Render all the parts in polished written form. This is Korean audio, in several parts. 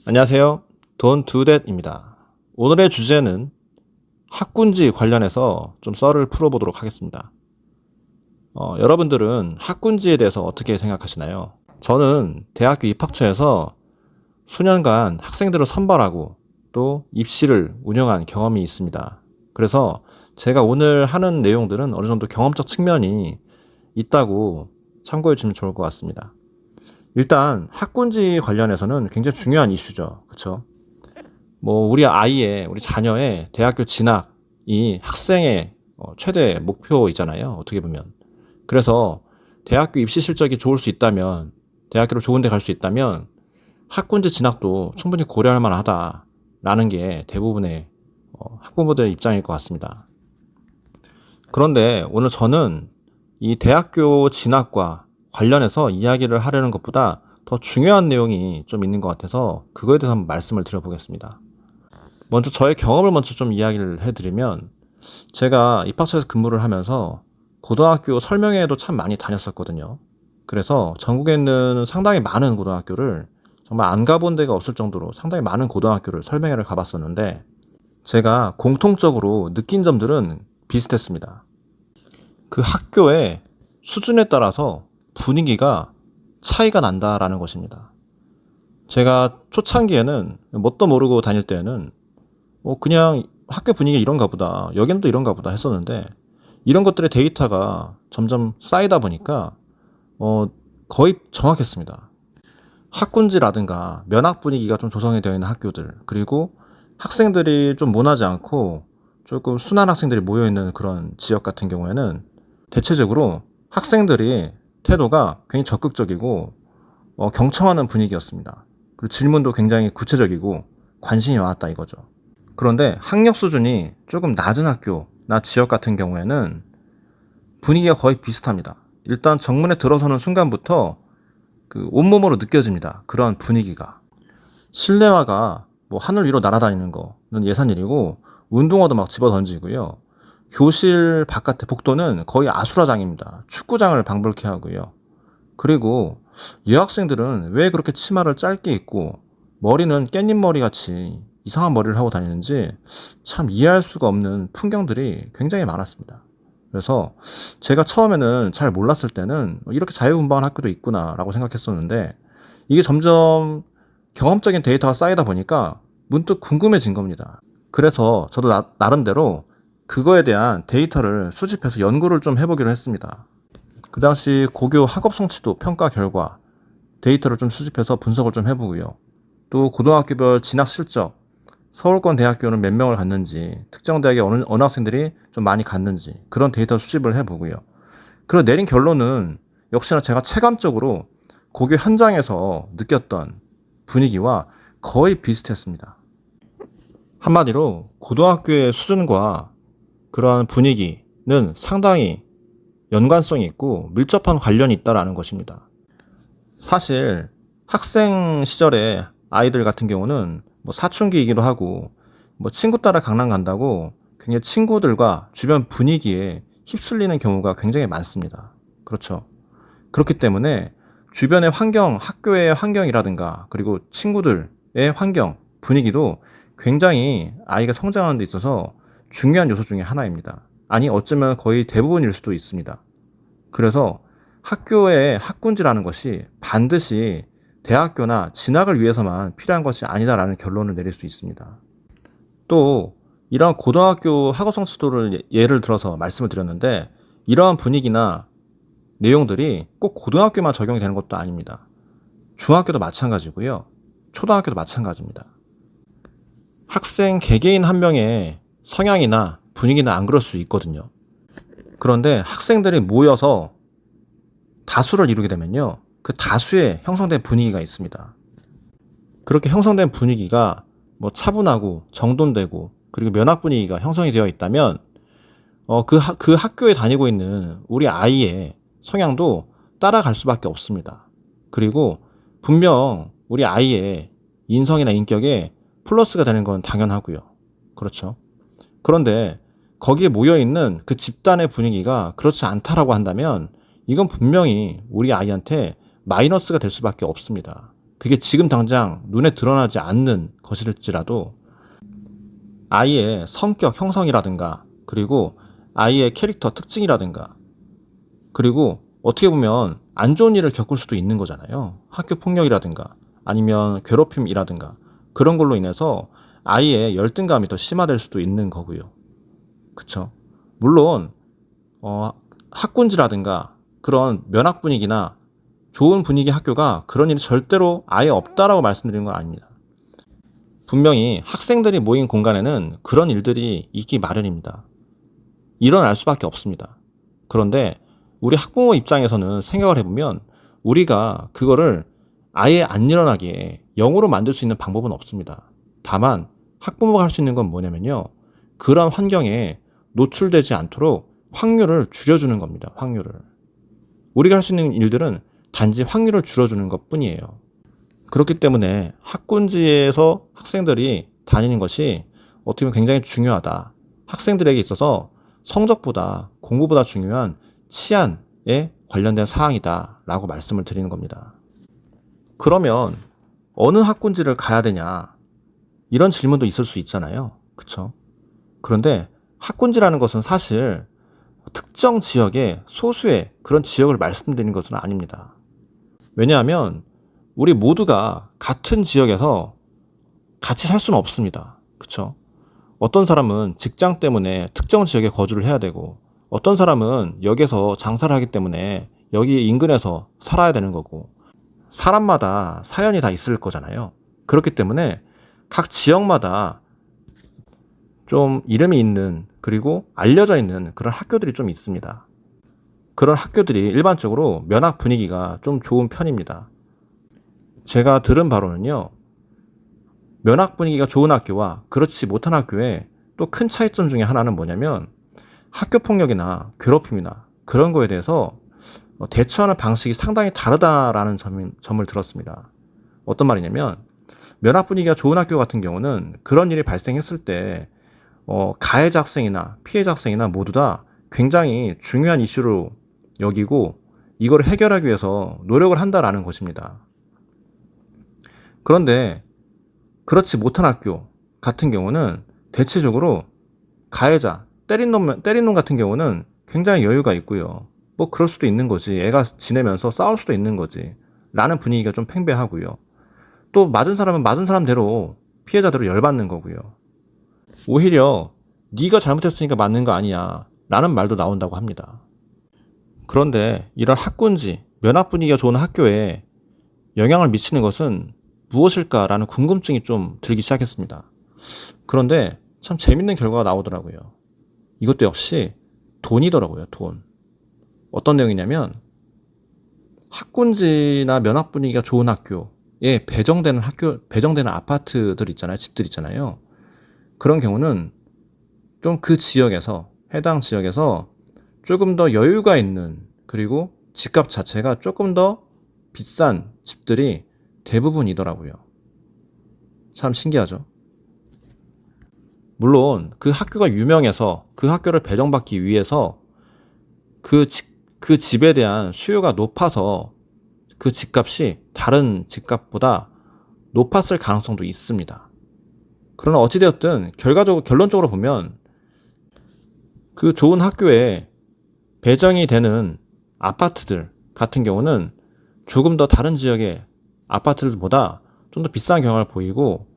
안녕하세요. Don't do that입니다. 오늘의 주제는 학군지 관련해서 좀 썰을 풀어보도록 하겠습니다. 여러분들은 학군지에 대해서 어떻게 생각하시나요? 저는 대학교 입학처에서 수년간 학생들을 선발하고 또 입시를 운영한 경험이 있습니다. 그래서 제가 오늘 하는 내용들은 어느 정도 경험적 측면이 있다고 참고해 주면 좋을 것 같습니다. 일단 학군지 관련해서는 굉장히 중요한 이슈죠. 그렇죠? 우리 자녀의 대학교 진학이 학생의 최대 목표이잖아요. 어떻게 보면. 그래서 대학교 입시 실적이 좋을 수 있다면, 대학교를 좋은 데 갈 수 있다면 학군지 진학도 충분히 고려할 만하다라는 게 대부분의 학부모들의 입장일 것 같습니다. 그런데 오늘 저는 이 대학교 진학과 관련해서 이야기를 하려는 것보다 더 중요한 내용이 좀 있는 것 같아서 그거에 대해서 한번 말씀을 드려보겠습니다. 먼저 저의 경험을 먼저 좀 이야기를 해드리면, 제가 입학처에서 근무를 하면서 고등학교 설명회에도 참 많이 다녔었거든요. 그래서 전국에 있는 상당히 많은 고등학교를, 정말 안 가본 데가 없을 정도로 상당히 많은 고등학교를 설명회를 가봤었는데, 제가 공통적으로 느낀 점들은 비슷했습니다. 그 학교의 수준에 따라서 분위기가 차이가 난다라는 것입니다. 제가 초창기에는 뭣도 모르고 다닐 때에는 그냥 학교 분위기가 이런가 보다, 여긴 또 이런가 보다 했었는데, 이런 것들의 데이터가 점점 쌓이다 보니까 거의 정확했습니다. 학군지라든가 면학 분위기가 좀 조성이 되어 있는 학교들, 그리고 학생들이 좀 모나지 않고 조금 순한 학생들이 모여있는 그런 지역 같은 경우에는 대체적으로 학생들이 태도가 굉장히 적극적이고 경청하는 분위기였습니다. 그리고 질문도 굉장히 구체적이고 관심이 많았다 이거죠. 그런데 학력 수준이 조금 낮은 학교나 지역 같은 경우에는 분위기가 거의 비슷합니다. 일단 정문에 들어서는 순간부터 그 온몸으로 느껴집니다. 그런 분위기가. 실내화가 하늘 위로 날아다니는 거는 예산일이고, 운동화도 막 집어 던지고요. 교실 바깥의 복도는 거의 아수라장입니다. 축구장을 방불케 하고요. 그리고 여학생들은 왜 그렇게 치마를 짧게 입고 머리는 깻잎머리 같이 이상한 머리를 하고 다니는지 참 이해할 수가 없는 풍경들이 굉장히 많았습니다. 그래서 제가 처음에는 잘 몰랐을 때는 이렇게 자유분방한 학교도 있구나라고 생각했었는데, 이게 점점 경험적인 데이터가 쌓이다 보니까 문득 궁금해진 겁니다. 그래서 저도 나름대로 그거에 대한 데이터를 수집해서 연구를 좀 해보기로 했습니다. 그 당시 고교 학업 성취도 평가 결과 데이터를 좀 수집해서 분석을 좀 해보고요. 또 고등학교별 진학 실적, 서울권 대학교는 몇 명을 갔는지, 특정 대학에 어느 학생들이 좀 많이 갔는지, 그런 데이터 수집을 해보고요. 그리고 내린 결론은 역시나 제가 체감적으로 고교 현장에서 느꼈던 분위기와 거의 비슷했습니다. 한마디로 고등학교의 수준과 그러한 분위기는 상당히 연관성이 있고 밀접한 관련이 있다는 것입니다. 사실 학생 시절의 아이들 같은 경우는 사춘기이기도 하고 친구 따라 강남 간다고 굉장히 친구들과 주변 분위기에 휩쓸리는 경우가 굉장히 많습니다. 그렇죠. 그렇기 때문에 주변의 환경, 학교의 환경이라든가 그리고 친구들의 환경, 분위기도 굉장히 아이가 성장하는 데 있어서 중요한 요소 중에 하나입니다. 아니 어쩌면 거의 대부분일 수도 있습니다. 그래서 학교의 학군지라는 것이 반드시 대학교나 진학을 위해서만 필요한 것이 아니다라는 결론을 내릴 수 있습니다. 또 이러한 고등학교 학업 성취도를 예를 들어서 말씀을 드렸는데, 이러한 분위기나 내용들이 꼭 고등학교만 적용이 되는 것도 아닙니다. 중학교도 마찬가지고요. 초등학교도 마찬가지입니다. 학생 개개인 한 명의 성향이나 분위기는 안 그럴 수 있거든요. 그런데 학생들이 모여서 다수를 이루게 되면요, 그 다수의 형성된 분위기가 있습니다. 그렇게 형성된 분위기가 차분하고 정돈되고 그리고 면학 분위기가 형성이 되어 있다면 그 학교에 다니고 있는 우리 아이의 성향도 따라갈 수밖에 없습니다. 그리고 분명 우리 아이의 인성이나 인격에 플러스가 되는 건 당연하고요. 그렇죠. 그런데 거기에 모여있는 그 집단의 분위기가 그렇지 않다라고 한다면 이건 분명히 우리 아이한테 마이너스가 될 수밖에 없습니다. 그게 지금 당장 눈에 드러나지 않는 것일지라도 아이의 성격 형성이라든가, 그리고 아이의 캐릭터 특징이라든가, 그리고 어떻게 보면 안 좋은 일을 겪을 수도 있는 거잖아요. 학교 폭력이라든가 아니면 괴롭힘이라든가 그런 걸로 인해서 아이의 열등감이 더 심화될 수도 있는 거고요. 그쵸? 물론 학군지라든가 그런 면학 분위기나 좋은 분위기 학교가 그런 일이 절대로 아예 없다라고 말씀드리는 건 아닙니다. 분명히 학생들이 모인 공간에는 그런 일들이 있기 마련입니다. 일어날 수밖에 없습니다. 그런데 우리 학부모 입장에서는 생각을 해보면 우리가 그거를 아예 안 일어나게 영으로 만들 수 있는 방법은 없습니다. 다만 학부모가 할 수 있는 건 뭐냐면요, 그런 환경에 노출되지 않도록 확률을 줄여주는 겁니다. 확률을. 우리가 할 수 있는 일들은 단지 확률을 줄여주는 것 뿐이에요. 그렇기 때문에 학군지에서 학생들이 다니는 것이 어떻게 보면 굉장히 중요하다. 학생들에게 있어서 성적보다 공부보다 중요한 치안에 관련된 사항이다 라고 말씀을 드리는 겁니다. 그러면 어느 학군지를 가야 되냐, 이런 질문도 있을 수 있잖아요. 그쵸? 그런데 학군지라는 것은 사실 특정 지역의 소수의 그런 지역을 말씀드리는 것은 아닙니다. 왜냐하면 우리 모두가 같은 지역에서 같이 살 수는 없습니다. 그쵸? 어떤 사람은 직장 때문에 특정 지역에 거주를 해야 되고, 어떤 사람은 여기서 장사를 하기 때문에 여기 인근에서 살아야 되는 거고, 사람마다 사연이 다 있을 거잖아요. 그렇기 때문에 각 지역마다 좀 이름이 있는, 그리고 알려져 있는 그런 학교들이 좀 있습니다. 그런 학교들이 일반적으로 면학 분위기가 좀 좋은 편입니다. 제가 들은 바로는요, 면학 분위기가 좋은 학교와 그렇지 못한 학교의 또 큰 차이점 중에 하나는 뭐냐면 학교 폭력이나 괴롭힘이나 그런 거에 대해서 대처하는 방식이 상당히 다르다라는 점을 들었습니다. 어떤 말이냐면, 면학 분위기가 좋은 학교 같은 경우는 그런 일이 발생했을 때 가해자 학생이나 피해자 학생이나 모두 다 굉장히 중요한 이슈로 여기고 이걸 해결하기 위해서 노력을 한다라는 것입니다. 그런데 그렇지 못한 학교 같은 경우는 대체적으로 가해자, 때린 놈 같은 경우는 굉장히 여유가 있고요. 뭐 그럴 수도 있는 거지. 애가 지내면서 싸울 수도 있는 거지. 라는 분위기가 좀 팽배하고요. 또 맞은 사람은 맞은 사람대로 피해자대로 열받는 거고요. 오히려 네가 잘못했으니까 맞는 거 아니야 라는 말도 나온다고 합니다. 그런데 이런 학군지, 면학 분위기가 좋은 학교에 영향을 미치는 것은 무엇일까라는 궁금증이 좀 들기 시작했습니다. 그런데 참 재밌는 결과가 나오더라고요. 이것도 역시 돈이더라고요. 돈. 어떤 내용이냐면, 학군지나 면학 분위기가 좋은 학교에 배정되는 아파트들 있잖아요. 집들 있잖아요. 그런 경우는 좀 그 지역에서, 해당 지역에서 조금 더 여유가 있는, 그리고 집값 자체가 조금 더 비싼 집들이 대부분이더라고요. 참 신기하죠? 물론 그 학교가 유명해서 그 학교를 배정받기 위해서 그 집에 대한 수요가 높아서 그 집값이 다른 집값보다 높았을 가능성도 있습니다. 그러나 어찌되었든 결론적으로 보면 그 좋은 학교에 배정이 되는 아파트들 같은 경우는 조금 더 다른 지역의 아파트들보다 좀 더 비싼 경향을 보이고,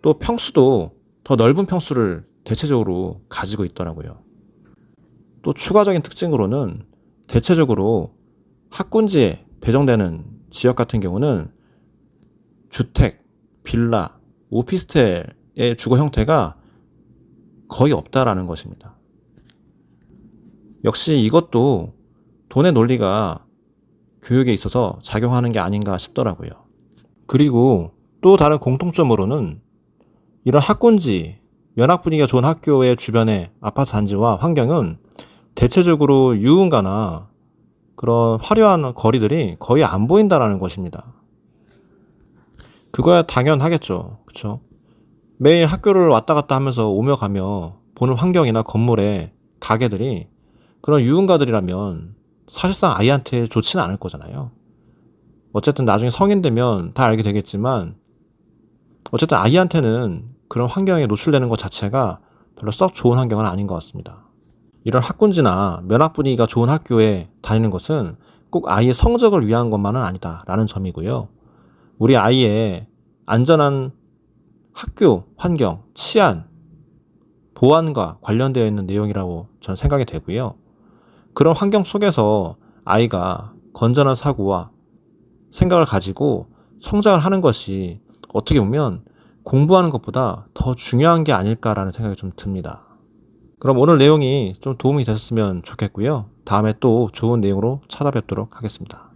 또 평수도 더 넓은 평수를 대체적으로 가지고 있더라고요. 또 추가적인 특징으로는 대체적으로 학군지에 배정되는 지역 같은 경우는 주택, 빌라, 오피스텔의 주거 형태가 거의 없다라는 것입니다. 역시 이것도 돈의 논리가 교육에 있어서 작용하는 게 아닌가 싶더라고요. 그리고 또 다른 공통점으로는 이런 학군지, 면학 분위기가 좋은 학교의 주변의 아파트 단지와 환경은 대체적으로 유흥가나 그런 화려한 거리들이 거의 안 보인다라는 것입니다. 그거야 당연하겠죠. 그쵸? 매일 학교를 왔다 갔다 하면서 오며 가며 보는 환경이나 건물의 가게들이 그런 유흥가들이라면 사실상 아이한테 좋지는 않을 거잖아요. 어쨌든 나중에 성인 되면 다 알게 되겠지만 어쨌든 아이한테는 그런 환경에 노출되는 것 자체가 별로 썩 좋은 환경은 아닌 것 같습니다. 이런 학군지나 면학 분위기가 좋은 학교에 다니는 것은 꼭 아이의 성적을 위한 것만은 아니다라는 점이고요. 우리 아이의 안전한 학교 환경, 치안, 보안과 관련되어 있는 내용이라고 저는 생각이 되고요. 그런 환경 속에서 아이가 건전한 사고와 생각을 가지고 성장을 하는 것이 어떻게 보면 공부하는 것보다 더 중요한 게 아닐까라는 생각이 좀 듭니다. 그럼 오늘 내용이 좀 도움이 되셨으면 좋겠고요. 다음에 또 좋은 내용으로 찾아뵙도록 하겠습니다.